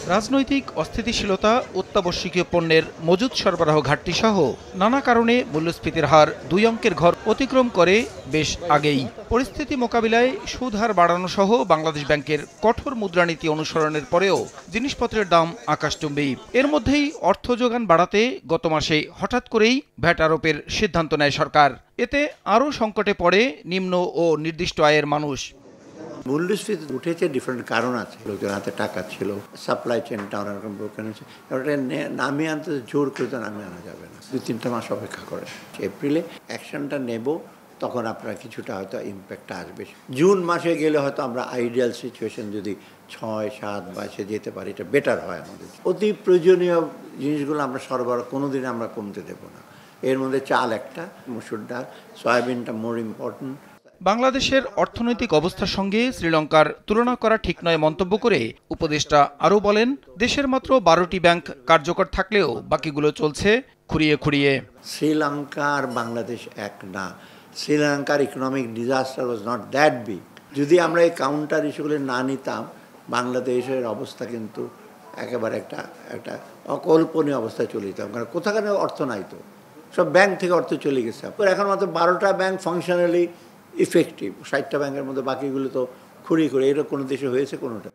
রাজনৈতিক অস্থিতিশীলতা, অত্যাবশ্যকীয় পণ্যের মজুত সরবরাহ ঘাটতি সহ নানা কারণে মূল্যস্ফীতির হার ২ অঙ্কের ঘর অতিক্রম করে বেশ আগেই। পরিস্থিতি মোকাবিলায় সুদ হার বাড়ানো সহ বাংলাদেশ ব্যাংকের কঠোর মুদ্রানীতি অনুসরণের পরেও জিনিসপত্রের দাম আকাশচুম্বী। এর মধ্যেই অর্থ যোগান বাড়াতে গত মাসে হঠাৎ করেই ভ্যাট আরোপের সিদ্ধান্ত নেয় সরকার। এতে আরও সংকটে পড়ে নিম্ন ও নির্দিষ্ট আয়ের মানুষ। মূল্যস্ফীতি উঠেছে, ডিফারেন্ট কারণ আছে। লোকজন হাতে টাকা ছিল, সাপ্লাই চেনটা অনেকরকম ব্রোকেন হয়েছে। ওটা নামিয়ে আনতে জোর করে তো নামিয়ে আনা যাবে না। ২-৩টা মাস অপেক্ষা করে এপ্রিলে অ্যাকশনটা নেব, তখন আপনার কিছুটা হয়তো ইম্প্যাক্টটা আসবে। জুন মাসে গেলে হয়তো আমরা আইডিয়াল সিচুয়েশন যদি ৬-৭ মাসে যেতে পারি, এটা বেটার হয় আমাদের। অতি প্রয়োজনীয় জিনিসগুলো আমরা সরবরাহ কোনোদিন আমরা কমতে দেব না। এর মধ্যে চাল একটা, মসুর ডাল, সয়াবিনটা মোর ইম্পর্টেন্ট। বাংলাদেশের অর্থনৈতিক অবস্থার সঙ্গে শ্রীলঙ্কার তুলনা করা ঠিক নয় মন্তব্য করে উপদেষ্টা আরও বলেন, দেশের মাত্র ১২টি ব্যাংক কার্যকর থাকলেও বাকিগুলো চলছে খুঁড়িয়ে খুঁড়িয়ে। শ্রীলঙ্কা আর বাংলাদেশ এক না। শ্রীলঙ্কার economic disaster was not that big. যদি আমরা এই কাউন্টার ইস্যুগুলো না নিতাম, বাংলাদেশের অবস্থা কিন্তু একেবারে একটা অকল্পনীয় অবস্থায় চলে যেতাম। কারণ কোথাকার অর্থ নাই, তো সব ব্যাংক থেকে অর্থ চলে গেছে। এখন মাত্র ১২টা ব্যাংক ফাংশনালি ইফেক্টিভ। ৬০টা ব্যাংকের মধ্যে বাকিগুলো তো খুঁড়িয়ে খুঁড়িয়ে। এটা কোনো দেশে হয়েছে কোনোটা?